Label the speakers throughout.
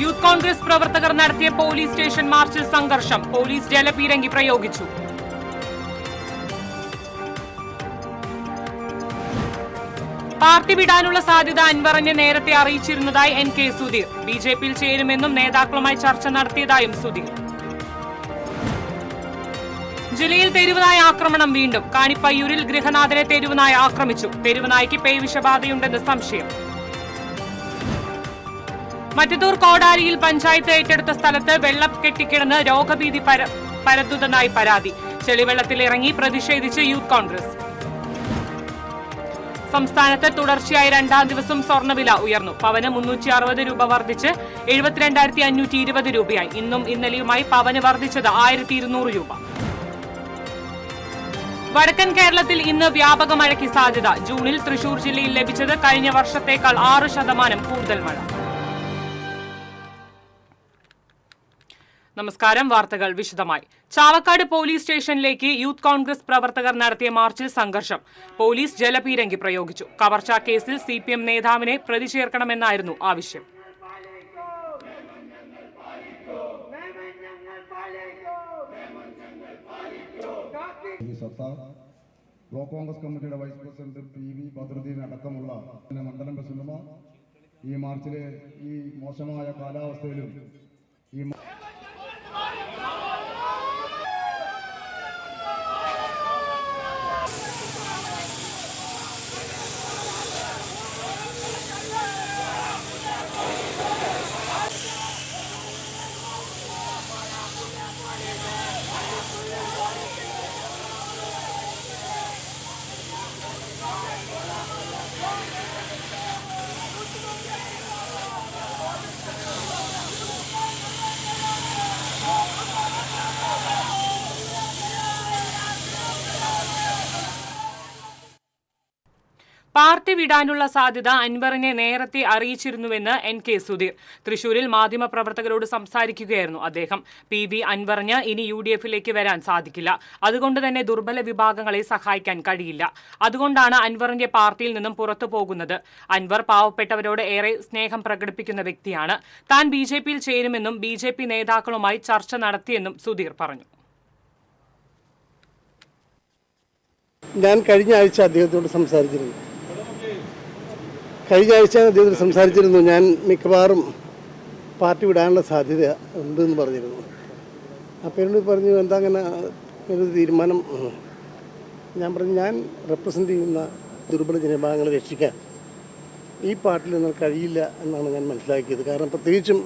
Speaker 1: Youth Congress പ്രവർത്തകർ നടത്തിയ police station മാർച്ചിൽ സംഘർഷം. പോലീസ് ജലപീരങ്കി പ്രയോഗിച്ചു. പാർട്ടി വിടാനുള്ള സാധ്യത അൻവറിനെ നേരത്തെ അറിയിച്ചിരുന്നതായി NK സുധീർ. ബിജെപിയിൽ ചേരുമെന്നും നേതാക്കളുമായി ചർച്ച നടത്തിയതായും സുധീർ. ജില്ലയിൽ തെരുവുനായ ആക്രമണം വീണ്ടും. കാണിപ്പയ്യൂരിൽ ഗൃഹനാഥനെ തെരുവുനായ ആക്രമിച്ചു. തെരുവുനായ്ക്ക് പേവിഷബാധയുണ്ടെന്ന് സംശയം. മറ്റത്തൂർ കോടാലിയിൽ പഞ്ചായത്ത് ഏറ്റെടുത്ത സ്ഥലത്ത് വെള്ളം കെട്ടിക്കിടന്ന് രോഗഭീതി പരത്തുന്നതായി പരാതി. ചെളിവെള്ളത്തിലിറങ്ങി പ്രതിഷേധിച്ച് യൂത്ത് കോൺഗ്രസ്. സംസ്ഥാനത്ത് തുടർച്ചയായി രണ്ടാം ദിവസം സ്വർണ്ണവില ഉയർന്നു. പവന് 360 രൂപ വർദ്ധിച്ച് 72,520 രൂപയായി. ഇന്നും ഇന്നലെയുമായി പവന് വർദ്ധിച്ചത് 1,200 രൂപ. വടക്കൻ കേരളത്തിൽ ഇന്ന് വ്യാപക മഴയ്ക്ക് സാധ്യത. ജൂണിൽ തൃശൂർ ജില്ലയിൽ ലഭിച്ചത് കഴിഞ്ഞ വർഷത്തേക്കാൾ 6% കൂടുതൽ മഴ. നമസ്കാരം. വാർത്തകൾ വിശദമായി. ചാവക്കാട് പോലീസ് സ്റ്റേഷനിലേക്ക് യൂത്ത് കോൺഗ്രസ് പ്രവർത്തകർ നടത്തിയ മാർച്ചിൽ സംഘർഷം. പോലീസ് ജലപീരങ്കി പ്രയോഗിച്ചു. കവർച്ചാ കേസിൽ CPM നേതാവിനെ പ്രതി ചേർക്കണമെന്നായിരുന്നു ആവശ്യം.
Speaker 2: ബ്ലോക്ക് കോൺഗ്രസ് കമ്മിറ്റിയുടെ വൈസ് പ്രസിഡന്റ് PV ബദറുദ്ദീൻ അടക്കമുള്ള മണ്ഡലം പ്രസിഡന്റുമാർ ഈ മാർച്ചിലെ ഈ മോശമായ കാലാവസ്ഥയിലും ഈ
Speaker 1: പാർട്ടി വിടാനുള്ള സാധ്യത അൻവറിനെ നേരത്തെ അറിയിച്ചിരുന്നുവെന്ന് NK സുധീർ. തൃശൂരിൽ മാധ്യമപ്രവർത്തകരോട് സംസാരിക്കുകയായിരുന്നു അദ്ദേഹം. PV അൻവറിന് ഇനി UDF-ലേക്ക് വരാൻ സാധിക്കില്ല. അതുകൊണ്ട് തന്നെ ദുർബല വിഭാഗങ്ങളെ സഹായിക്കാൻ കഴിയില്ല. അതുകൊണ്ടാണ് അൻവറിന്റെ പാർട്ടിയിൽ നിന്നും പുറത്തു പോകുന്നത്. അൻവർ പാവപ്പെട്ടവരോട് ഏറെ സ്നേഹം പ്രകടിപ്പിക്കുന്ന വ്യക്തിയാണ്. താൻ BJP-യിൽ ചേരുമെന്നും BJP നേതാക്കളുമായി ചർച്ച നടത്തിയെന്നും സുധീർ പറഞ്ഞു.
Speaker 3: ഞാൻ കഴിഞ്ഞ ആഴ്ച അദ്ദേഹത്തോട് സംസാരിച്ചിരുന്നു. ഞാൻ മിക്കവാറും പാർട്ടി വിടാനുള്ള സാധ്യത ഉണ്ടെന്ന് പറഞ്ഞിരുന്നു. അപ്പോൾ എന്നോട് പറഞ്ഞു എന്താ അങ്ങനെ ഒരു തീരുമാനം. ഞാൻ പറഞ്ഞു ഞാൻ റെപ്രസെൻ്റ് ചെയ്യുന്ന ദുർബല ജനവിഭാഗങ്ങളെ രക്ഷിക്കാൻ ഈ പാർട്ടിയിൽ നിന്ന് കഴിയില്ല എന്നാണ് ഞാൻ മനസ്സിലാക്കിയത്. കാരണം പ്രത്യേകിച്ചും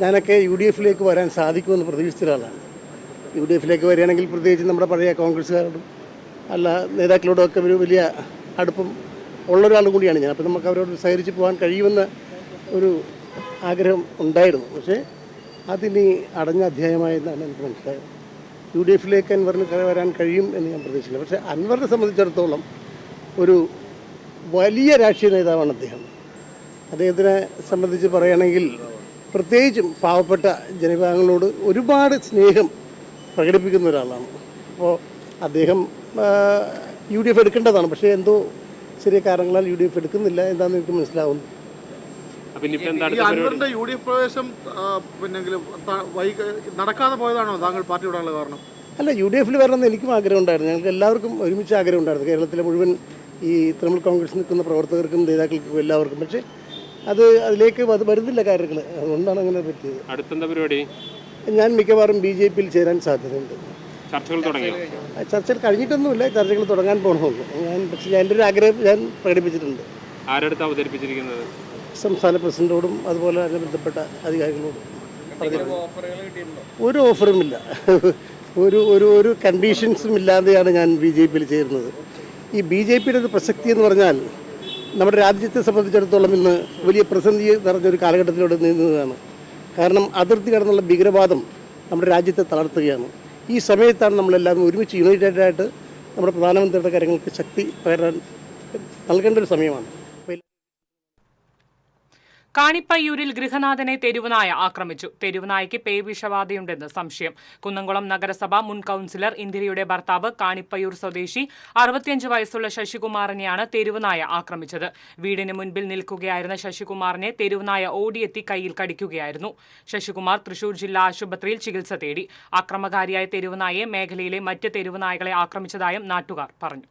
Speaker 3: ഞാനൊക്കെ UDF-ലേക്ക് വരാൻ സാധിക്കുമെന്ന് പ്രതീക്ഷിച്ച ഒരാളാണ്. UDF-ലേക്ക് വരികയാണെങ്കിൽ പ്രത്യേകിച്ച് നമ്മുടെ പഴയ കോൺഗ്രസ്സുകാരോടും അല്ല നേതാക്കളോടൊക്കെ ഒരു വലിയ അടുപ്പം ഉള്ളൊരാളും കൂടിയാണ് ഞാൻ. അപ്പോൾ നമുക്ക് അവരോട് സഹകരിച്ച് പോകാൻ കഴിയുമെന്ന ഒരു ആഗ്രഹം ഉണ്ടായിരുന്നു. പക്ഷേ അതിനി അടഞ്ഞ അധ്യായമായെന്നാണ് എനിക്ക് മനസ്സിലായത്. UDF-ലേക്ക് അൻവറിന് വരാൻ കഴിയും എന്ന് ഞാൻ പ്രതീക്ഷിച്ചില്ല. പക്ഷേ അൻവറിനെ സംബന്ധിച്ചിടത്തോളം ഒരു വലിയ രാഷ്ട്രീയ നേതാവാണ് അദ്ദേഹം. അദ്ദേഹത്തിനെ സംബന്ധിച്ച് പറയുകയാണെങ്കിൽ പ്രത്യേകിച്ചും പാവപ്പെട്ട ജനവിഭാഗങ്ങളോട് ഒരുപാട് സ്നേഹം പ്രകടിപ്പിക്കുന്ന ഒരാളാണ്. അപ്പോൾ അദ്ദേഹം UDF എടുക്കേണ്ടതാണ്. പക്ഷേ എന്തോ ചെറിയ കാരണങ്ങളാൽ UDF എടുക്കുന്നില്ല എന്താണെന്ന് എനിക്ക് മനസ്സിലാവുന്നു.
Speaker 4: UDF പ്രവേശം നടക്കാതെ പോയതാണോ താങ്കൾ പാർട്ടി വിടാനുള്ള കാരണം?
Speaker 3: അല്ല, UDF-ൽ വരണമെന്ന് എനിക്കും ആഗ്രഹം ഉണ്ടായിരുന്നു. ഞങ്ങൾക്ക് എല്ലാവർക്കും ഒരുമിച്ച് ആഗ്രഹം ഉണ്ടായിരുന്നു. കേരളത്തിലെ മുഴുവൻ ഈ തൃണമൂൽ കോൺഗ്രസ് നിൽക്കുന്ന പ്രവർത്തകർക്കും നേതാക്കൾക്കും എല്ലാവർക്കും. പക്ഷേ അതിലേക്ക് വരുന്നില്ല കാര്യങ്ങൾ. അതുകൊണ്ടാണ് അങ്ങനെ പറ്റിയത്.
Speaker 1: അടുത്തെന്താ പരിപാടി?
Speaker 3: ഞാൻ മിക്കവാറും BJP-യിൽ ചേരാൻ സാധ്യതയുണ്ട്. ചർച്ചകൾ കഴിഞ്ഞിട്ടൊന്നുമില്ല, ചർച്ചകൾ തുടങ്ങാൻ പോകണമെന്ന് പക്ഷേ എൻ്റെ ഒരു ആഗ്രഹം ഞാൻ പ്രകടിപ്പിച്ചിട്ടുണ്ട്.
Speaker 1: ആരടുത്ത് അവതരിപ്പിച്ചിരിക്കുന്നത്?
Speaker 3: സംസ്ഥാന പ്രസിഡന്റോടും അതുപോലെ അതിനെ ബന്ധപ്പെട്ട അധികാരികളോടും. ഒരു ഓഫറുമില്ല, ഒരു കണ്ടീഷൻസും ഇല്ലാതെയാണ് ഞാൻ BJP-യിൽ ചേരുന്നത്. ഈ BJP-യുടെ ഒരു പ്രസക്തി എന്ന് പറഞ്ഞാൽ നമ്മുടെ രാജ്യത്തെ സംബന്ധിച്ചിടത്തോളം ഇന്ന് വലിയ പ്രതിസന്ധി നിറഞ്ഞൊരു കാലഘട്ടത്തിലൂടെ നീങ്ങുന്നതാണ്. കാരണം അതിർത്തി കടന്നുള്ള ഭീകരവാദം നമ്മുടെ രാജ്യത്തെ തളർത്തുകയാണ്. ഈ സമയത്താണ് നമ്മളെല്ലാം ഒരുമിച്ച് യുണൈറ്റഡായിട്ട് നമ്മുടെ പ്രധാനമന്ത്രിയുടെ കാര്യങ്ങൾക്ക് ശക്തി പകരാൻ നൽകേണ്ട ഒരു സമയമാണ്.
Speaker 1: കാണിപ്പയ്യൂരിൽ ഗൃഹനാഥനെ തെരുവുനായ ആക്രമിച്ചു. തെരുവുനായ്ക്ക് പേവിഷബാധയുണ്ടെന്ന് സംശയം. കുന്നംകുളം നഗരസഭ മുൻ കൌൺസിലർ ഇന്ദിരയുടെ ഭർത്താവ് കാണിപ്പയ്യൂർ സ്വദേശി 65 വയസ്സുള്ള ശശികുമാറിനെയാണ് തെരുവുനായ ആക്രമിച്ചത്. വീടിന് മുൻപിൽ നിൽക്കുകയായിരുന്ന ശശികുമാറിനെ തെരുവുനായ ഓടിയെത്തി കൈയിൽ കടിക്കുകയായിരുന്നു. ശശികുമാർ തൃശൂർ ജില്ലാ ആശുപത്രിയിൽ ചികിത്സ തേടി. ആക്രമകാരിയായ തെരുവുനായെ മേഖലയിലെ മറ്റ് തെരുവുനായകളെ ആക്രമിച്ചതായും നാട്ടുകാർ പറഞ്ഞു.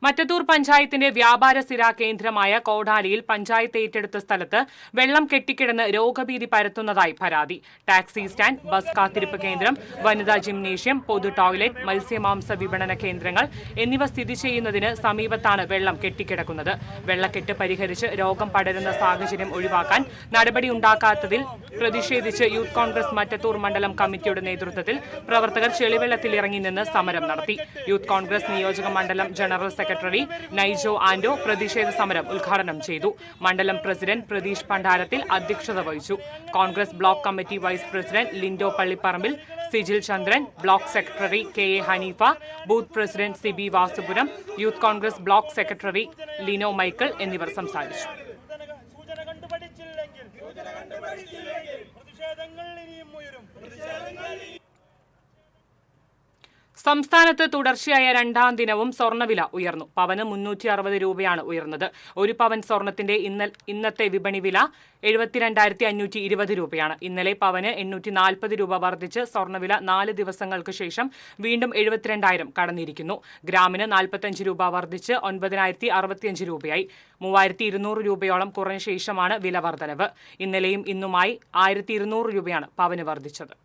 Speaker 1: മറ്റത്തൂർ പഞ്ചായത്തിന്റെ വ്യാപാരസ്ഥിര കേന്ദ്രമായ കോടാലിയിൽ പഞ്ചായത്ത് ഏറ്റെടുത്ത സ്ഥലത്ത് വെള്ളം കെട്ടിക്കിടന്ന് രോഗഭീതി പരത്തുന്നതായി പരാതി. ടാക്സി സ്റ്റാൻഡ്, ബസ് കാത്തിരിപ്പ് കേന്ദ്രം, വനിതാ ജിംനേഷ്യം, പൊതു ടോയ്ലറ്റ്, മത്സ്യമാംസ വിപണന കേന്ദ്രങ്ങൾ എന്നിവ സ്ഥിതി ചെയ്യുന്നതിന് സമീപത്താണ് വെള്ളം കെട്ടിക്കിടക്കുന്നത്. വെള്ളക്കെട്ട് പരിഹരിച്ച് രോഗം പടരുന്ന സാഹചര്യം ഒഴിവാക്കാൻ നടപടിയുണ്ടാക്കാത്തതിൽ പ്രതിഷേധിച്ച് യൂത്ത് കോൺഗ്രസ് മറ്റത്തൂർ മണ്ഡലം കമ്മിറ്റിയുടെ നേതൃത്വത്തിൽ പ്രവർത്തകർ ചെളിവെള്ളത്തിലിറങ്ങി നിന്ന് സമരം നടത്തി. യൂത്ത് കോൺഗ്രസ് നിയോജക മണ്ഡലം ജനറൽ സെക്രട്ടറി നൈജോ ആൻഡോ പ്രതിഷേധ സമരം ഉദ്ഘാടനം ചെയ്തു. മണ്ഡലം പ്രസിഡന്റ് പ്രതീഷ് പണ്ടാരത്തിൽ അധ്യക്ഷത വഹിച്ചു. Congress block committee vice president Lindo Pallipparambil, Sijil Chandran, block secretary KA Haneefa, booth president CB Vasupuram, youth Congress block secretary Lino Michael എന്നിവർ സംസാരിച്ചു. സംസ്ഥാനത്ത് തുടർച്ചയായ രണ്ടാം ദിനവും സ്വർണ്ണവില ഉയർന്നു. പവന് 360 രൂപയാണ് ഉയർന്നത്. ഒരു പവൻ സ്വർണത്തിന്റെ ഇന്നത്തെ വിപണി വില 72,520 രൂപയാണ്. ഇന്നലെ പവന് 840 രൂപ വർദ്ധിച്ച് സ്വർണ്ണവില 4 ദിവസങ്ങൾക്ക് ശേഷം വീണ്ടും 72,000 കടന്നിരിക്കുന്നു. ഗ്രാമിന് 45 രൂപ വർദ്ധിച്ച് 9,065 രൂപയായി. 3,200 രൂപയോളം കുറഞ്ഞ ശേഷമാണ് വില വർധനവ്. ഇന്നലെയും ഇന്നുമായി 1,200 രൂപയാണ് പവന് വർദ്ധിച്ചത്.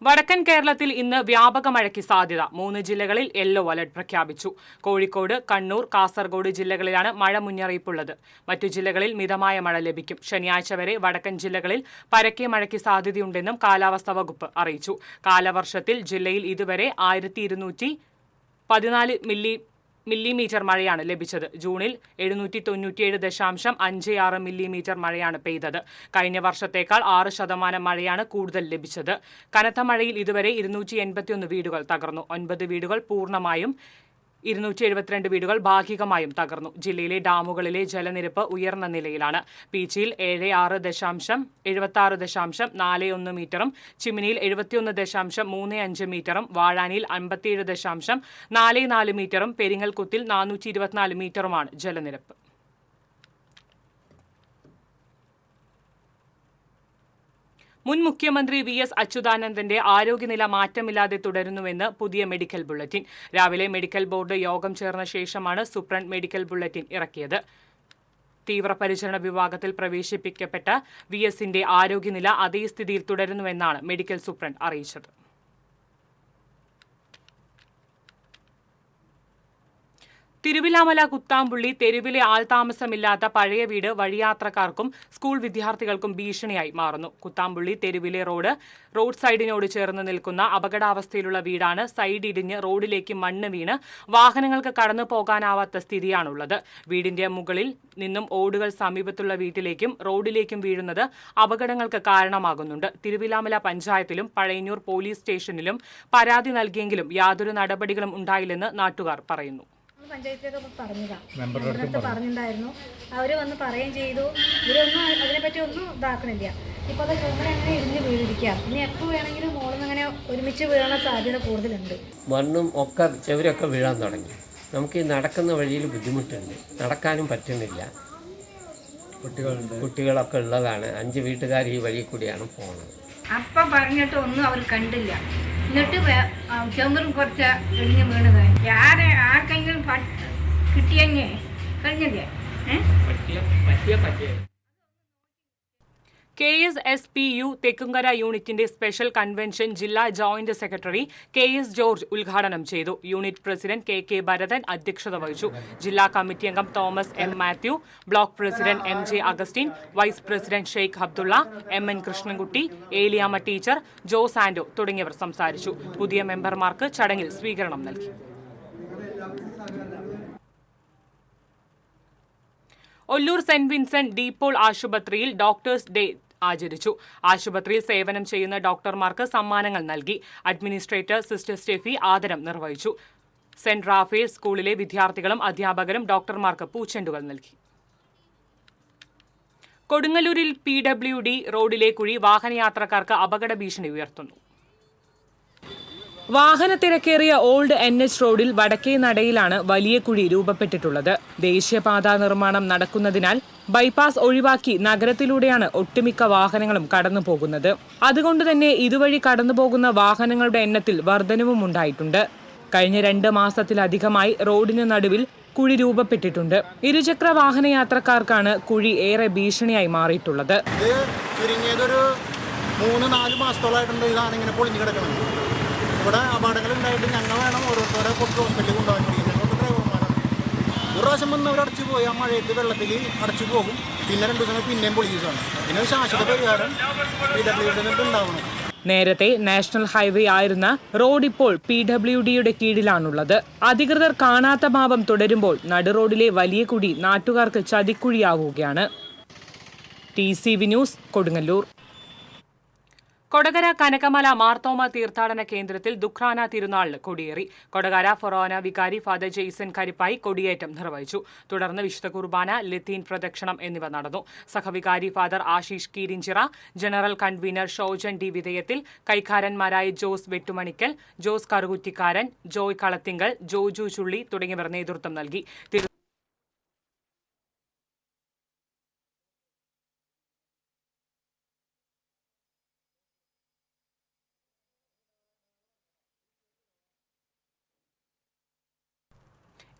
Speaker 1: വടക്കൻ കേരളത്തിൽ ഇന്ന് വ്യാപക മഴയ്ക്ക് സാധ്യത. 3 ജില്ലകളിൽ യെല്ലോ അലർട്ട് പ്രഖ്യാപിച്ചു. കോഴിക്കോട്, കണ്ണൂർ, കാസർഗോഡ് ജില്ലകളിലാണ് മഴ മുന്നറിയിപ്പുള്ളത്. മറ്റു ജില്ലകളിൽ മിതമായ മഴ ലഭിക്കും. ശനിയാഴ്ച വരെ വടക്കൻ ജില്ലകളിൽ പരക്കെ മഴയ്ക്ക് സാധ്യതയുണ്ടെന്നും കാലാവസ്ഥാ വകുപ്പ് അറിയിച്ചു. കാലവർഷത്തിൽ ജില്ലയിൽ ഇതുവരെ 1,214 മില്ലിമീറ്റർ മഴയാണ് ലഭിച്ചത്. ജൂണിൽ 797.56 മില്ലിമീറ്റർ മഴയാണ് പെയ്തത്. കഴിഞ്ഞ വർഷത്തേക്കാൾ 6% മഴയാണ് കൂടുതൽ ലഭിച്ചത്. കനത്ത മഴയിൽ ഇതുവരെ 281 വീടുകൾ തകർന്നു. 9 വീടുകൾ പൂർണ്ണമായും 272 വീടുകൾ ഭാഗികമായും തകർന്നു. ജില്ലയിലെ ഡാമുകളിലെ ജലനിരപ്പ് ഉയർന്ന നിലയിലാണ്. പീച്ചിയിൽ 76.41 മീറ്ററും, ചിമ്മിനിയിൽ 71.35 മീറ്ററും, വാഴാനിയിൽ 57.44 മീറ്ററും, പെരിങ്ങൽകുത്തിൽ 424 മീറ്ററുമാണ് ജലനിരപ്പ്. മുൻ മുഖ്യമന്ത്രി VS അച്യുതാനന്ദന്റെ ആരോഗ്യനില മാറ്റമില്ലാതെ തുടരുന്നുവെന്ന് പുതിയ മെഡിക്കൽ ബുള്ളറ്റിൻ. രാവിലെ മെഡിക്കൽ ബോർഡ് യോഗം ചേർന്ന ശേഷമാണ് സൂപ്രണ്ട് മെഡിക്കൽ ബുള്ളറ്റിൻ ഇറക്കിയത്. തീവ്രപരിചരണ വിഭാഗത്തിൽ പ്രവേശിപ്പിക്കപ്പെട്ട VSന്റെ ആരോഗ്യനില അതേ സ്ഥിതിയിൽ തുടരുന്നുവെന്നാണ് മെഡിക്കൽ സൂപ്രണ്ട് അറിയിച്ചത്. തിരുവിലാമല കുത്താമ്പുള്ളി തെരുവിലെ ആൾതാമസമില്ലാത്ത പഴയ വീട് വഴിയാത്രക്കാർക്കും സ്കൂൾ വിദ്യാർത്ഥികൾക്കും ഭീഷണിയായി മാറുന്നു. കുത്താമ്പുള്ളി തെരുവിലെ റോഡ് സൈഡിനോട് ചേർന്ന് നിൽക്കുന്ന അപകടാവസ്ഥയിലുള്ള വീടാണ്. സൈഡ് ഇടിഞ്ഞ് റോഡിലേക്ക് മണ്ണ് വീണ് വാഹനങ്ങൾക്ക് കടന്നു പോകാനാവാത്ത സ്ഥിതിയാണുള്ളത്. വീടിന്റെ മുകളിൽ നിന്നും ഓടുകൾ സമീപത്തുള്ള വീട്ടിലേക്കും റോഡിലേക്കും വീഴുന്നത് അപകടങ്ങൾക്ക് കാരണമാകുന്നുണ്ട്. തിരുവിലാമല പഞ്ചായത്തിലും പഴയന്നൂർ പോലീസ് സ്റ്റേഷനിലും പരാതി നൽകിയെങ്കിലും യാതൊരു നടപടികളും ഉണ്ടായില്ലെന്ന് നാട്ടുകാർ പറയുന്നു.
Speaker 5: പഞ്ചായത്തിലൊക്കെ പറഞ്ഞിട്ടുണ്ടായിരുന്നു. അവർ വന്ന് പറയുകയും ചെയ്തു. ഇവരൊന്നും അതിനെപ്പറ്റി ഒന്നും ഇതാക്കണില്ല. ഇപ്പോൾ അത് ചുമര അങ്ങനെ ഇടിഞ്ഞ് വീഴിരിക്കുക. ഇനി എപ്പോൾ വേണമെങ്കിലും മോളിന്ന് അങ്ങനെ ഒരുമിച്ച് വീഴാനുള്ള സാധ്യത കൂടുതലുണ്ട്.
Speaker 6: മണ്ണും ഒക്കെ ചെവരൊക്കെ വീഴാൻ തുടങ്ങി. നമുക്ക് ഈ നടക്കുന്ന വഴിയിൽ ബുദ്ധിമുട്ടുണ്ട്, നടക്കാനും പറ്റുന്നില്ല. കുട്ടികളൊക്കെ ഉള്ളതാണ്. 5 വീട്ടുകാർ ഈ വഴി കൂടിയാണ് പോകുന്നത്.
Speaker 5: അപ്പം പറഞ്ഞിട്ട് ഒന്നും അവർ കണ്ടില്ല. എന്നിട്ട് ചെമ്പറും കുറച്ച് ഇടിഞ്ഞ് വീണത് ആർക്കെങ്കിലും കിട്ടിയെങ്കിൽ കഴിഞ്ഞില്ലേ?
Speaker 1: KSSPU തെക്കുംകര യൂണിറ്റിന്റെ സ്പെഷ്യൽ കൺവെൻഷൻ ജില്ലാ ജോയിന്റ് സെക്രട്ടറി KS ജോർജ് ഉദ്ഘാടനം ചെയ്തു. യൂണിറ്റ് പ്രസിഡന്റ് KK ഭരതൻ അധ്യക്ഷത വഹിച്ചു. ജില്ലാ കമ്മിറ്റി അംഗം Thomas M. Mathew, block president MJ Augustine, vice president Sheikh Abdulla, MN Krishnankutty, Eliyamma teacher, Jose Ando തുടങ്ങിയവർ സംസാരിച്ചു. പുതിയ മെമ്പർമാർക്ക് ചടങ്ങിൽ സ്വീകരണം നൽകി. ഒല്ലൂർ സെന്റ് വിൻസെന്റ് ഡീപോൾ ആശുപത്രിയിൽ ഡോക്ടേഴ്സ് ഡേ ആചരിച്ചു. ആശുപത്രിയിൽ സേവനം ചെയ്യുന്ന ഡോക്ടർമാർക്ക് സമ്മാനങ്ങൾ നൽകി. അഡ്മിനിസ്ട്രേറ്റർ സിസ്റ്റർ സ്റ്റെഫി ആദരം നിർവഹിച്ചു. സെന്റ് റാഫേൽ സ്കൂളിലെ വിദ്യാർത്ഥികളും അധ്യാപകരും ഡോക്ടർമാർക്ക് പൂച്ചെണ്ടുകൾ നൽകി. കൊടുങ്ങല്ലൂരിൽ PWD റോഡിലെ കുഴി വാഹനയാത്രക്കാർക്ക് അപകട ഭീഷണി ഉയർത്തുന്നു. വാഹനത്തിരക്കേറിയ ഓൾഡ് NH റോഡിൽ വടക്കേ നടയിലാണ് വലിയ കുഴി രൂപപ്പെട്ടിട്ടുള്ളത്. ദേശീയപാതാ നിർമ്മാണം നടക്കുന്നതിനാൽ ബൈപ്പാസ് ഒഴിവാക്കി നഗരത്തിലൂടെയാണ് ഒട്ടുമിക്ക വാഹനങ്ങളും കടന്നുപോകുന്നത്. അതുകൊണ്ടുതന്നെ ഇതുവഴി കടന്നുപോകുന്ന വാഹനങ്ങളുടെ എണ്ണത്തിൽ വർധനവും ഉണ്ടായിട്ടുണ്ട്. കഴിഞ്ഞ 2 മാസത്തിലധികമായി റോഡിന് നടുവിൽ കുഴി രൂപപ്പെട്ടിട്ടുണ്ട്. ഇരുചക്ര വാഹന യാത്രക്കാർക്കാണ് കുഴി ഏറെ ഭീഷണിയായി മാറിയിട്ടുള്ളത്.
Speaker 4: ചുരുങ്ങിയതൊരു 3-4 മാസത്തോളമായിട്ടുണ്ട് ഇതാണ് ഇങ്ങനെ പൊളിഞ്ഞു കിടക്കുന്നത്. ഇവിടെ അപകടങ്ങൾ ഉണ്ടായിട്ട് ഞങ്ങൾ വേണം ഓരോരുത്തരെ പൊട്ടി ഹോസ്പിറ്റലിൽ കൊണ്ടുപോകാൻ കഴിയും. ഞങ്ങൾക്ക് ഡ്രൈവർമാരാണ്. ഒരു പ്രാവശ്യം വന്ന് അവർ അടച്ചു പോയി, ആ മഴയത്ത് വെള്ളത്തിൽ അടച്ചു പോകും. പിന്നെ 2 ദിവസം പിന്നെയും പൊളിക്കുകയാണ്. ഇതിന് ശാശ്വത പരിഹാരം PWD ഉണ്ടാവണം.
Speaker 1: നേരത്തെ നാഷണൽ ഹൈവേ ആയിരുന്ന റോഡ് ഇപ്പോൾ PWDയുടെ കീഴിലാണുള്ളത്. അധികൃതർ കാണാത്ത ഭാവം തുടരുമ്പോൾ നടുറോഡിലെ വലിയ കുഴി നാട്ടുകാർക്ക് ചതിക്കുഴിയാവുകയാണ്. TCV news, Kodungallur. കൊടകര കനകമല മാർത്തോമ തീർത്ഥാടന കേന്ദ്രത്തിൽ ദുഃഖാന തിരുനാളിന് കൊടിയേറി. കൊടകര ഫൊറോന വികാരി ഫാദർ ജെയ്സൺ കരിപ്പായി കൊടിയേറ്റം നിർവഹിച്ചു. തുടർന്ന് വിശുദ്ധ കുർബാന, ലത്തീൻ പ്രദക്ഷിണം എന്നിവ നടന്നു. സഹവികാരി father Ashish Keerinchira, general convener Shojan D Vidheyathil, കൈക്കാരന്മാരായ ജോസ് വെട്ടുമണിക്കൽ, ജോസ് കറുകുറ്റിക്കാരൻ, ജോയ് കളത്തിങ്കൽ, ജോജു ചുള്ളി തുടങ്ങിയവർ നേതൃത്വം നൽകി.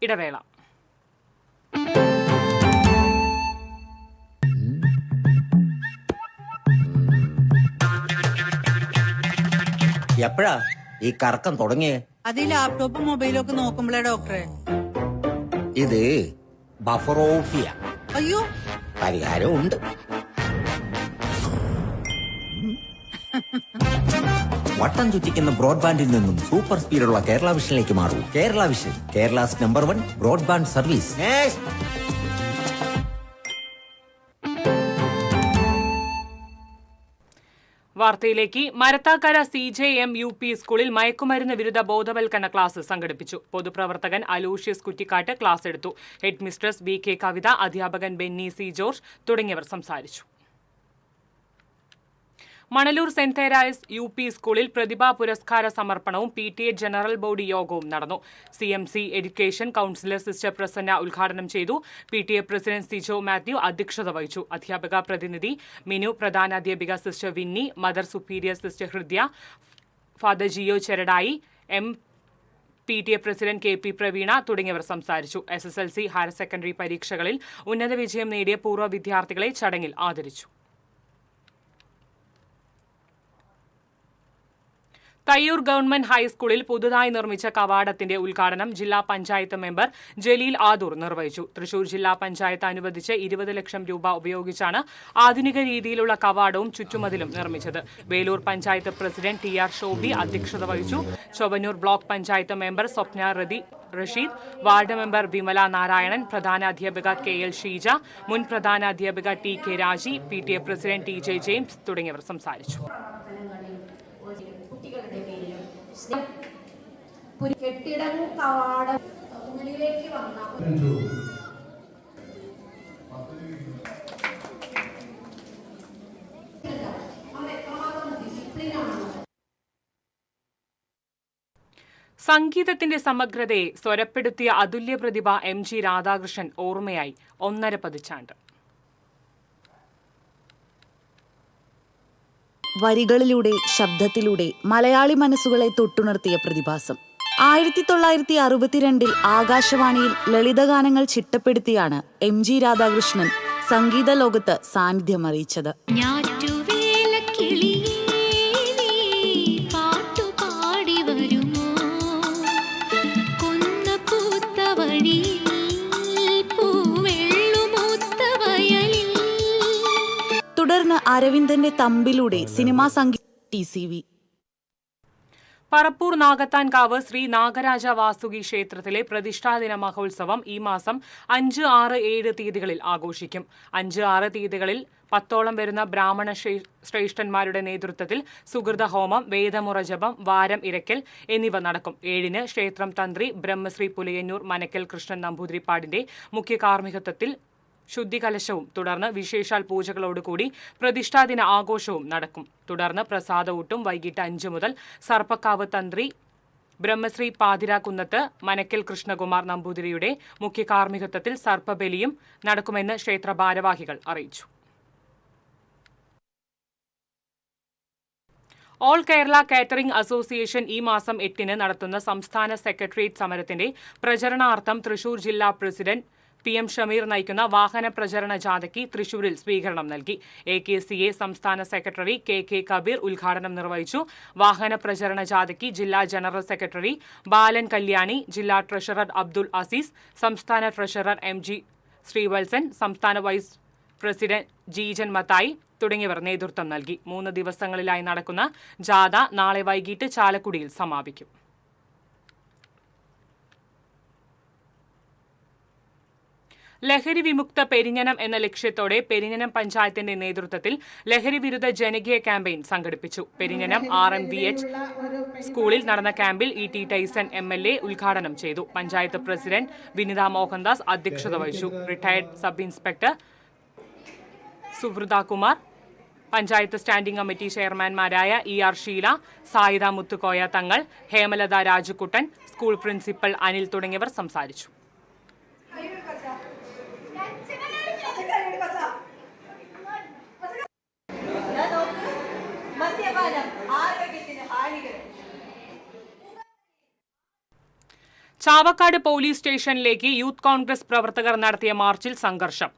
Speaker 1: ഇടവേള.
Speaker 7: എപ്പോഴാ ഈ കറക്കം തുടങ്ങിയേ?
Speaker 8: അത് ഈ ലാപ്ടോപ്പും മൊബൈലും ഒക്കെ നോക്കുമ്പോഴേ ഡോക്ടറെ.
Speaker 7: ഇത് ബഫറോഫിയ.
Speaker 8: അയ്യോ,
Speaker 7: പരിഹാരം ഉണ്ട്. വട്ടം ചുറ്റിക്കുന്ന ബ്രോഡ്ബാൻഡിൽ നിന്നും സൂപ്പർ സ്പീഡുള്ള കേരള വിഷനിലേക്ക് മാറൂ. Kerala vision, Kerala's number 1 broadband service.
Speaker 1: വാർത്തയിലേക്ക്. മരത്താക്കര CJM UP സ്കൂളിൽ മയക്കുമരുന്ന് വിരുദ്ധ ബോധവൽക്കരണ ക്ലാസ് സംഘടിപ്പിച്ചു. പൊതുപ്രവർത്തകൻ അലൂഷ്യസ് കുറ്റിക്കാട്ട് ക്ലാസ് എടുത്തു. ഹെഡ് മിസ്ട്രസ് VK കവിത, അധ്യാപകൻ ബെന്നി C ജോർജ് തുടങ്ങിയവർ സംസാരിച്ചു. മണലൂർ സെന്റ് തെരേസാസ് UP സ്കൂളിൽ പ്രതിഭാ പുരസ്കാര സമർപ്പണവും PTA ജനറൽ ബോഡി യോഗവും നടന്നു. CMC education councillor sister Prasanna ഉദ്ഘാടനം ചെയ്തു. PTA പ്രസിഡന്റ് സിജോ മാത്യു അധ്യക്ഷത വഹിച്ചു. അധ്യാപക പ്രതിനിധി മിനു, പ്രധാനാധ്യാപിക sister Winnie, mother superior sister Hridaya, father Jiyo Cheradai, PTA president KP Praveena തുടങ്ങിയവർ സംസാരിച്ചു. SSLC ഹയർ സെക്കൻഡറി പരീക്ഷകളിൽ ഉന്നത വിജയം നേടിയ പൂർവ്വ വിദ്യാർത്ഥികളെ ചടങ്ങിൽ ആദരിച്ചു. തയ്യൂർ ഗവൺമെന്റ് ഹൈസ്കൂളിൽ പുതുതായി നിർമ്മിച്ച കവാടത്തിന്റെ ഉദ്ഘാടനം ജില്ലാ പഞ്ചായത്ത് മെമ്പർ ജലീൽ ആദൂർ നിർവഹിച്ചു. തൃശൂർ ജില്ലാ പഞ്ചായത്ത് അനുവദിച്ച 20 ലക്ഷം രൂപ ഉപയോഗിച്ചാണ് ആധുനിക രീതിയിലുള്ള കവാടവും ചുറ്റുമതിലും നിർമ്മിച്ചത്. വേലൂർ പഞ്ചായത്ത് പ്രസിഡന്റ് TR ഷോബി അധ്യക്ഷത വഹിച്ചു. Chowvannur block panchayat member Swapna Rasheed, ward member Vimala Narayanan, പ്രധാനാധ്യാപിക KL ഷീജ, മുൻ പ്രധാനാധ്യാപിക TK Raji, PTA president TJ James തുടങ്ങിയവർ സംസാരിച്ചു.
Speaker 9: കെട്ടിടവും കവാടം മുന്നിലേക്ക് വന്ന
Speaker 1: സംഗീതത്തിന്റെ സമഗ്രതയെ സ്വരപ്പെടുത്തിയ അതുല്യ പ്രതിഭ MG രാധാകൃഷ്ണൻ ഓർമ്മയായി 1.5 പതിറ്റാണ്ട്.
Speaker 10: വരികളിലൂടെ, ശബ്ദത്തിലൂടെ മലയാളി മനസ്സുകളെ തൊട്ടുണർത്തിയ പ്രതിഭാസം. 1962 ആകാശവാണിയിൽ ലളിതഗാനങ്ങൾ ചിട്ടപ്പെടുത്തിയാണ് MG രാധാകൃഷ്ണൻ സംഗീത ലോകത്ത് സാന്നിധ്യം അറിയിച്ചത്. തുടർന്ന് അരവിന്ദന്റെ തമ്പിലൂടെ സിനിമാ സംഗീത TCV.
Speaker 1: പറപ്പൂർ നാഗത്താൻകാവ് ശ്രീ നാഗരാജ വാസുകി ക്ഷേത്രത്തിലെ പ്രതിഷ്ഠാദിന മഹോത്സവം ഈ മാസം 5, 6, 7 തീയതികളിൽ ആഘോഷിക്കും. 5, 6 തീയതികളിൽ 10ഓളം വരുന്ന ബ്രാഹ്മണ ശ്രേഷ്ഠന്മാരുടെ നേതൃത്വത്തിൽ സുഹൃതഹോമം, വേദമുറ ജപം, വാരം ഇരക്കൽ എന്നിവ നടക്കും. 7-ന് ക്ഷേത്രം തന്ത്രി ബ്രഹ്മശ്രീ പുലയന്നൂർ മനക്കൽ കൃഷ്ണൻ നമ്പൂതിരിപ്പാടിന്റെ മുഖ്യ കാർമ്മികത്വത്തിൽ ശുദ്ധികലശവും തുടർന്ന് വിശേഷാൽ പൂജകളോടുകൂടി പ്രതിഷ്ഠാദിന ആഘോഷവും നടക്കും. തുടർന്ന് പ്രസാദഊട്ടും വൈകിട്ട് 5 മുതൽ സർപ്പക്കാവ് തന്ത്രി ബ്രഹ്മശ്രീ പാതിരാക്കുന്നത്ത് മനക്കൽ കൃഷ്ണകുമാർ നമ്പൂതിരിയുടെ മുഖ്യ കാർമ്മികത്വത്തിൽ സർപ്പബലിയും നടക്കുമെന്ന് ക്ഷേത്ര ഭാരവാഹികൾ അറിയിച്ചു. ഓൾ കേരള കാറ്ററിംഗ് അസോസിയേഷൻ ഈ മാസം 8-ന് നടത്തുന്ന സംസ്ഥാന സെക്രട്ടേറിയറ്റ് സമരത്തിന്റെ പ്രചരണാർത്ഥം തൃശൂർ ജില്ലാ പ്രസിഡന്റ് PM ഷമീർ നയിക്കുന്ന വാഹന പ്രചരണ ജാഥയ്ക്ക് തൃശൂരിൽ സ്വീകരണം നൽകി. AKCA സംസ്ഥാന സെക്രട്ടറി KK കബീർ ഉദ്ഘാടനം നിർവഹിച്ചു. വാഹന പ്രചരണ ജാഥയ്ക്ക് ജില്ലാ ജനറൽ സെക്രട്ടറി ബാലൻ കല്യാണി, ജില്ലാ ട്രഷറർ അബ്ദുൾ അസീസ്, സംസ്ഥാന ട്രഷറർ MG ശ്രീവത്സൻ, സംസ്ഥാന വൈസ് പ്രസിഡന്റ് ജീജൻ മത്തായി തുടങ്ങിയവർ നേതൃത്വം നൽകി. 3 ദിവസങ്ങളിലായി നടക്കുന്ന ജാഥ നാളെ വൈകിട്ട് ചാലക്കുടിയിൽ സമാപിക്കും. ലഹരി വിമുക്ത പെരിഞ്ഞനം എന്ന ലക്ഷ്യത്തോടെ പെരിഞ്ഞനം പഞ്ചായത്തിന്റെ നേതൃത്വത്തിൽ ലഹരി വിരുദ്ധ ജനകീയ ക്യാമ്പയിൻ സംഘടിപ്പിച്ചു. പെരിഞ്ഞനം RMVH സ്കൂളിൽ നടന്ന ക്യാമ്പിൽ ET ടൈസൺ MLA ഉദ്ഘാടനം ചെയ്തു. പഞ്ചായത്ത് പ്രസിഡന്റ് വിനിത മോഹൻദാസ് അധ്യക്ഷത വഹിച്ചു. Retired sub inspector Suvrutha Kumar, panchayat standing committee ചെയർമാൻമാരായ ER Sheela, Sayida Muthukoya Thangal, Hemalatha Rajukuttan, school principal Anil തുടങ്ങിയവർ സംസാരിച്ചു. ചാവക്കാട് പോലീസ് സ്റ്റേഷനിലേക്ക് യൂത്ത് കോൺഗ്രസ് പ്രവർത്തകർ നടത്തിയ മാർച്ചിൽ സംഘർഷം.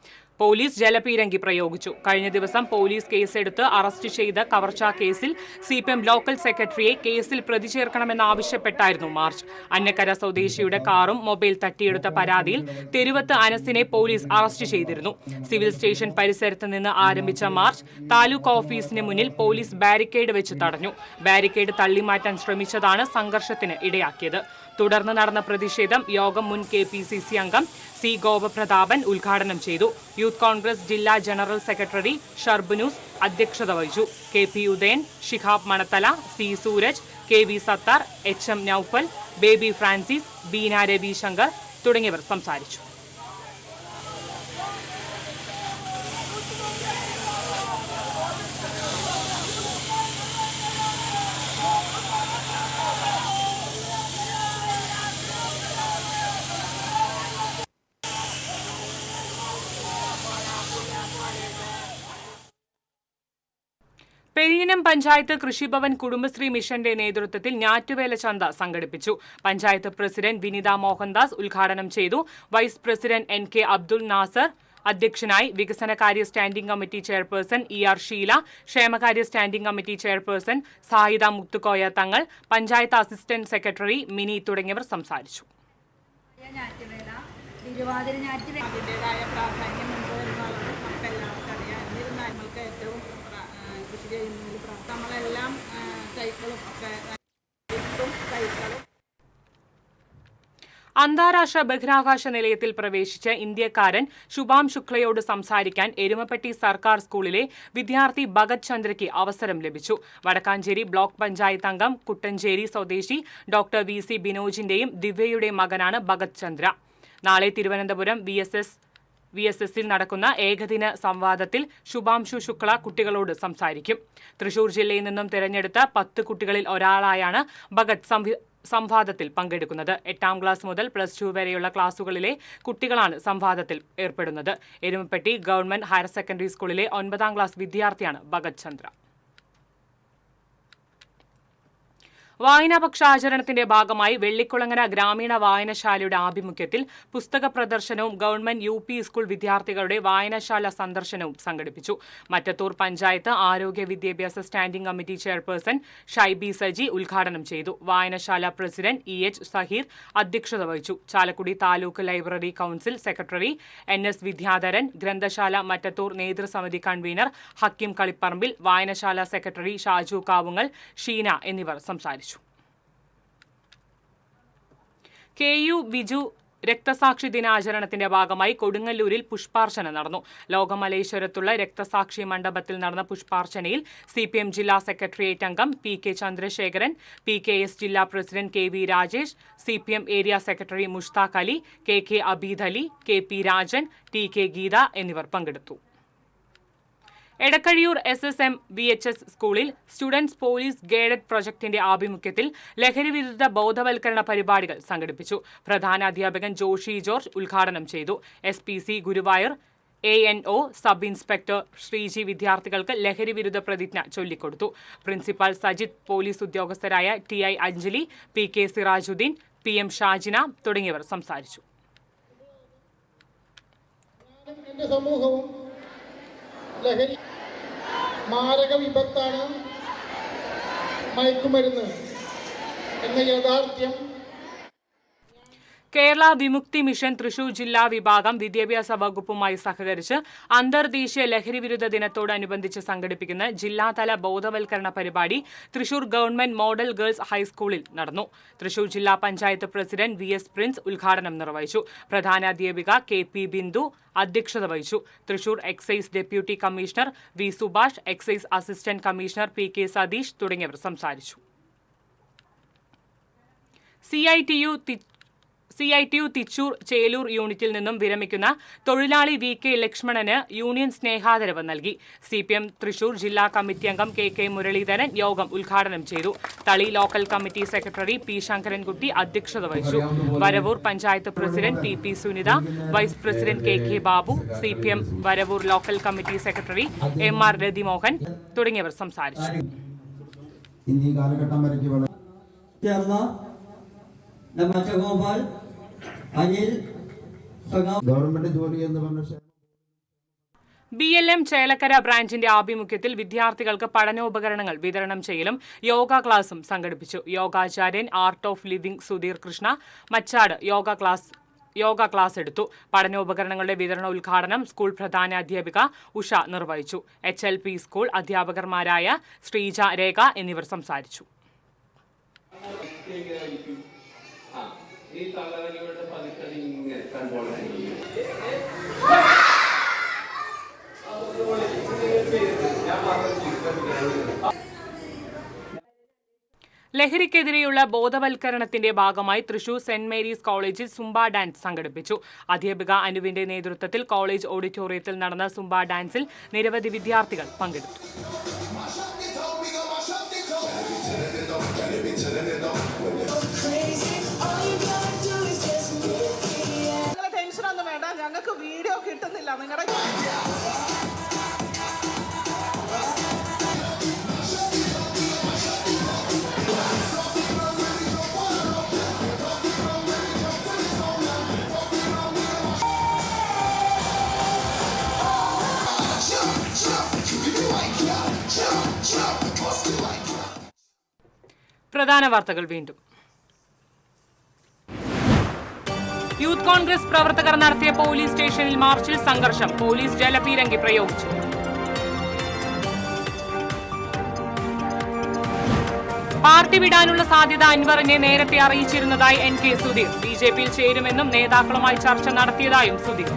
Speaker 1: പോലീസ് ജലപീരങ്കി പ്രയോഗിച്ചു. കഴിഞ്ഞ ദിവസം പോലീസ് കേസെടുത്ത് അറസ്റ്റ് ചെയ്ത കവർച്ചാ കേസിൽ CPM ലോക്കൽ സെക്രട്ടറിയെ കേസിൽ പ്രതി ചേർക്കണമെന്നാവശ്യപ്പെട്ടായിരുന്നു മാർച്ച്. അന്നക്കര സ്വദേശിയുടെ കാറും മൊബൈൽ തട്ടിയെടുത്ത പരാതിയിൽ തെരുവത്ത് അനസിനെ പോലീസ് അറസ്റ്റ് ചെയ്തിരുന്നു. സിവിൽ സ്റ്റേഷൻ പരിസരത്ത് നിന്ന് ആരംഭിച്ച മാർച്ച് താലൂക്ക് ഓഫീസിന് മുന്നിൽ പോലീസ് ബാരിക്കേഡ് വെച്ച് തടഞ്ഞു. ബാരിക്കേഡ് തള്ളിമാറ്റാൻ ശ്രമിച്ചതാണ് സംഘർഷത്തിന് ഇടയാക്കിയത്. തുടർന്ന് നടന്ന പ്രതിഷേധം യോഗം മുൻ KPCC അംഗം C ഗോപപ്രതാപൻ ഉദ്ഘാടനം ചെയ്തു. യൂത്ത് കോൺഗ്രസ് ജില്ലാ ജനറൽ സെക്രട്ടറി ഷർബുനൂസ് അധ്യക്ഷത വഹിച്ചു. KP Udayan, Shihab Manathala, C Sooraj, KV Sathar, HM Noufal, Baby Francis, Beena Ravishankar തുടങ്ങിയവർ സംസാരിച്ചു. പെരിഞ്ഞനം പഞ്ചായത്ത് കൃഷിഭവൻ കുടുംബശ്രീ മിഷന്റെ നേതൃത്വത്തിൽ ഞാറ്റുവേല ചന്ത സംഘടിപ്പിച്ചു. പഞ്ചായത്ത് പ്രസിഡന്റ് വിനിത മോഹൻദാസ് ഉദ്ഘാടനം ചെയ്തു. Vice president NK Abdul Nasar അധ്യക്ഷനായി. വികസനകാര്യ standing committee chairperson ER Sheela, ക്ഷേമകാര്യ standing committee chairperson Sayida Muthukoya Thangal, panchayat assistant secretary mini തുടങ്ങിയവർ സംസാരിച്ചു.
Speaker 8: നമ്മളെല്ലാം സൈക്കിളും ഒക്കെ
Speaker 1: അന്താരാഷ്ട്ര ബഹിരാകാശ നിലയത്തിൽ പ്രവേശിച്ച ഇന്ത്യക്കാരൻ ശുഭാം ശുക്ലയോട് സംസാരിക്കാൻ എരുമപ്പെട്ടി സർക്കാർ സ്കൂളിലെ വിദ്യാർത്ഥി ഭഗത് ചന്ദ്രയ്ക്ക് അവസരം ലഭിച്ചു. വടക്കാഞ്ചേരി ബ്ലോക്ക് പഞ്ചായത്ത് അംഗം കുട്ടഞ്ചേരി സ്വദേശി ഡോക്ടർ VC ബിനോജിന്റെയും ദിവ്യയുടെയും മകനാണ് ഭഗത് ചന്ദ്ര. നാളെ തിരുവനന്തപുരം VSSൽ നടക്കുന്ന ഏകദിന സംവാദത്തിൽ ശുഭാംശു ശുക്ല കുട്ടികളോട് സംസാരിക്കും. തൃശൂർ ജില്ലയിൽ നിന്നും തിരഞ്ഞെടുത്ത 10 കുട്ടികളിൽ ഒരാളായാണ് ഭഗത് സംവാദത്തിൽ പങ്കെടുക്കുന്നത്. 8ാം ക്ലാസ് മുതൽ +2 വരെയുള്ള ക്ലാസുകളിലെ കുട്ടികളാണ് സംവാദത്തിൽ ഏർപ്പെടുന്നത്. എരുമപ്പെട്ടി ഗവൺമെന്റ് ഹയർ സെക്കൻഡറി സ്കൂളിലെ 9ാം ക്ലാസ് വിദ്യാർത്ഥിയാണ് ഭഗത് ചന്ദ്ര. വായനാപക്ഷാചരണത്തിന്റെ ഭാഗമായി വെള്ളിക്കുളങ്ങര ഗ്രാമീണ വായനശാലയുടെ ആഭിമുഖ്യത്തിൽ പുസ്തക പ്രദർശനവും ഗവൺമെന്റ് UP സ്കൂൾ വിദ്യാർത്ഥികളുടെ വായനശാല സന്ദർശനവും സംഘടിപ്പിച്ചു. മറ്റത്തൂർ പഞ്ചായത്ത് ആരോഗ്യ വിദ്യാഭ്യാസ standing committee chairperson Shaibi Saji ഉദ്ഘാടനം ചെയ്തു. വായനശാല പ്രസിഡന്റ് EH സഹീർ അധ്യക്ഷത വഹിച്ചു. Chalakudy taluk library council secretary NS Vidyadharan, ഗ്രന്ഥശാല മറ്റത്തൂർ നേതൃസമിതി കൺവീനർ ഹക്കിം കളിപ്പറമ്പിൽ, വായനശാല സെക്രട്ടറി ഷാജു കാവുങ്ങൽ, ഷീന എന്നിവർ സംസാരിച്ചു. KU വിജു രക്തസാക്ഷി ദിനാചരണത്തിന്റെ ഭാഗമായി കൊടുങ്ങല്ലൂരിൽ പുഷ്പാർച്ചന നടന്നു. ലോകമലേശ്വരത്തുള്ള രക്തസാക്ഷി മണ്ഡപത്തിൽ നടന്ന പുഷ്പാർച്ചനയിൽ CPM ജില്ലാ സെക്രട്ടേറിയറ്റ് അംഗം PK ചന്ദ്രശേഖരൻ, PKS ജില്ലാ president KV Rajesh, CPM area secretary Mushtaq Ali, KK Abeed Ali, KP Rajan, TK Geetha എന്നിവർ പങ്കെടുത്തു. എടക്കഴിയൂർ SSM VHS സ്കൂളിൽ സ്റ്റുഡൻസ് പോലീസ് ഗൈഡഡ് പ്രൊജക്ടിന്റെ ആഭിമുഖ്യത്തിൽ ലഹരിവിരുദ്ധ ബോധവൽക്കരണ പരിപാടികൾ സംഘടിപ്പിച്ചു. പ്രധാന അധ്യാപകൻ ജോഷി ജോർജ് ഉദ്ഘാടനം ചെയ്തു. SPC Guruvayur ANO sub inspector Sreeji വിദ്യാർത്ഥികൾക്ക് ലഹരിവിരുദ്ധ പ്രതിജ്ഞ ചൊല്ലിക്കൊടുത്തു. പ്രിൻസിപ്പൽ സജിത്, പോലീസ് ഉദ്യോഗസ്ഥരായ TI Anjali, PK Sirajuddin, PM Shajina തുടങ്ങിയവർ സംസാരിച്ചു.
Speaker 4: ലഹരി മാരക വിപത്താണ് മയക്കുമരുന്ന് എന്ന യാഥാർത്ഥ്യം
Speaker 1: കേരള വിമുക്തി മിഷൻ തൃശൂർ ജില്ലാ വിഭാഗം വിദ്യാഭ്യാസ വകുപ്പുമായി സഹകരിച്ച് അന്തർദേശീയ ലഹരിവിരുദ്ധ ദിനത്തോടനുബന്ധിച്ച് സംഘടിപ്പിക്കുന്ന ജില്ലാതല ബോധവൽക്കരണ പരിപാടി തൃശൂർ ഗവൺമെന്റ് മോഡൽ ഗേൾസ് ഹൈസ്കൂളിൽ നടന്നു. തൃശൂർ ജില്ലാ പഞ്ചായത്ത് പ്രസിഡന്റ് VS പ്രിൻസ് ഉദ്ഘാടനം നിർവഹിച്ചു. പ്രധാനാധ്യാപിക KP ബിന്ദു അധ്യക്ഷത വഹിച്ചു. Thrissur excise deputy commissioner V Subhash, excise assistant commissioner PK Satheesh തുടങ്ങിയവർ സംസാരിച്ചു. CITU തിച്ചൂർ ചേലൂർ യൂണിറ്റിൽ നിന്നും വിരമിക്കുന്ന തൊഴിലാളി VK ലക്ഷ്മണന് യൂണിയൻ സ്നേഹാദരവ് നൽകി. CPM തൃശൂർ ജില്ലാ കമ്മിറ്റി അംഗം KK മുരളീധരൻ യോഗം ഉദ്ഘാടനം ചെയ്തു. Thali local committee secretary P Sankarankutty അധ്യക്ഷത വഹിച്ചു. Varavoor panchayat president PP Sunitha, vice president KK Babu, CPM Varavoor local committee secretary MR Rathimohan തുടങ്ങിയവർ സംസാരിച്ചു. BLM ചേലക്കര ബ്രാഞ്ചിന്റെ ആഭിമുഖ്യത്തിൽ വിദ്യാർത്ഥികൾക്ക് പഠനോപകരണങ്ങൾ വിതരണം ചെയ്യലും യോഗ ക്ലാസും സംഘടിപ്പിച്ചു. യോഗാചാര്യൻ art of living Sudheer Krishna Machad yoga class എടുത്തു. പഠനോപകരണങ്ങളുടെ വിതരണ ഉദ്ഘാടനം സ്കൂൾ പ്രധാനാധ്യാപിക ഉഷ നിർവഹിച്ചു. HLP സ്കൂൾ അധ്യാപകന്മാരായ ശ്രീജ, രേഖ എന്നിവർ സംസാരിച്ചു. ലഹരിക്കെതിരെയുള്ള ബോധവൽക്കരണത്തിന്റെ ഭാഗമായി തൃശൂർ സെന്റ് മേരീസ് കോളേജിൽ സുംബ ഡാൻസ് സംഘടിപ്പിച്ചു. അധ്യാപിക അനുവിന്റെ നേതൃത്വത്തിൽ കോളേജ് ഓഡിറ്റോറിയത്തിൽ നടന്ന സുംബ ഡാൻസിൽ നിരവധി വിദ്യാർത്ഥികൾ പങ്കെടുത്തു.
Speaker 8: ടെൻഷനൊന്നും വേണ്ട, ഞങ്ങൾക്ക് വീഡിയോ കിട്ടുന്നില്ല നിങ്ങളുടെ.
Speaker 1: പ്രധാന വാർത്തകൾ വീണ്ടും. യൂത്ത് കോൺഗ്രസ് പ്രവർത്തകർ നടത്തിയ പോലീസ് സ്റ്റേഷനിൽ മാർച്ചിൽ സംഘർഷം. പോലീസ് ജലപീരങ്കി പ്രയോഗിച്ചു. പാർട്ടി വിടാനുള്ള സാധ്യത അൻവറിനെ നേരത്തെ അറിയിച്ചിരുന്നതായി NK സുധീർ. BJPയിൽ ചേരുമെന്നും നേതാക്കളുമായി ചർച്ച നടത്തിയതായും സുധീർ.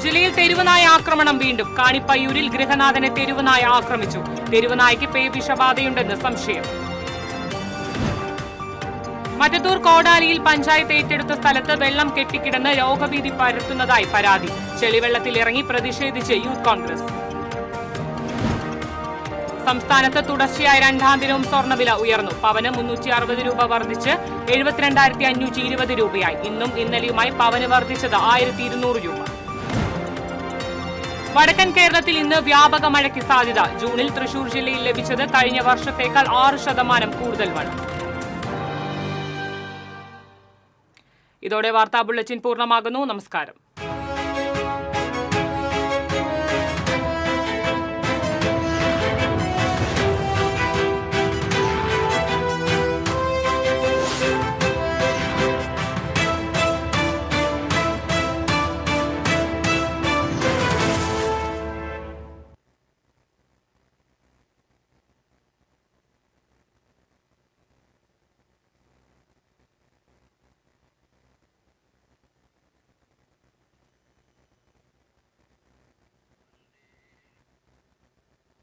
Speaker 1: ജില്ലയിൽ തെരുവുനായ ആക്രമണം വീണ്ടും. കാണിപ്പയ്യൂരിൽ ഗൃഹനാഥനെ തെരുവുനായ ആക്രമിച്ചു. തെരുവുനായ്ക്ക് പേവിഷബാധയുണ്ടെന്ന് സംശയം. മറ്റത്തൂർ കോടാലിയിൽ പഞ്ചായത്ത് ഏറ്റെടുത്ത സ്ഥലത്ത് വെള്ളം കെട്ടിക്കിടന്ന് രോഗഭീതി പരത്തുന്നതായി പരാതി. ചെളിവെള്ളത്തിലിറങ്ങി പ്രതിഷേധിച്ച് യൂത്ത് കോൺഗ്രസ്. സംസ്ഥാനത്ത് തുടർച്ചയായ രണ്ടാം ദിനവും സ്വർണ്ണവില ഉയർന്നു. പവന് 360 രൂപ വർദ്ധിച്ച് 72,520 രൂപയായി. ഇന്നും ഇന്നലെയുമായി പവന് വർദ്ധിച്ചത് 1,200 രൂപ. വടക്കൻ കേരളത്തിൽ ഇന്ന് വ്യാപക മഴയ്ക്ക് സാധ്യത. ജൂണിൽ തൃശൂർ ജില്ലയിൽ ലഭിച്ചത് കഴിഞ്ഞ വർഷത്തേക്കാൾ 6% കൂടുതൽ മഴ. ഇതോടെ വാർത്താ ബുള്ളറ്റിൻ പൂർണ്ണമാകുന്നു. നമസ്കാരം.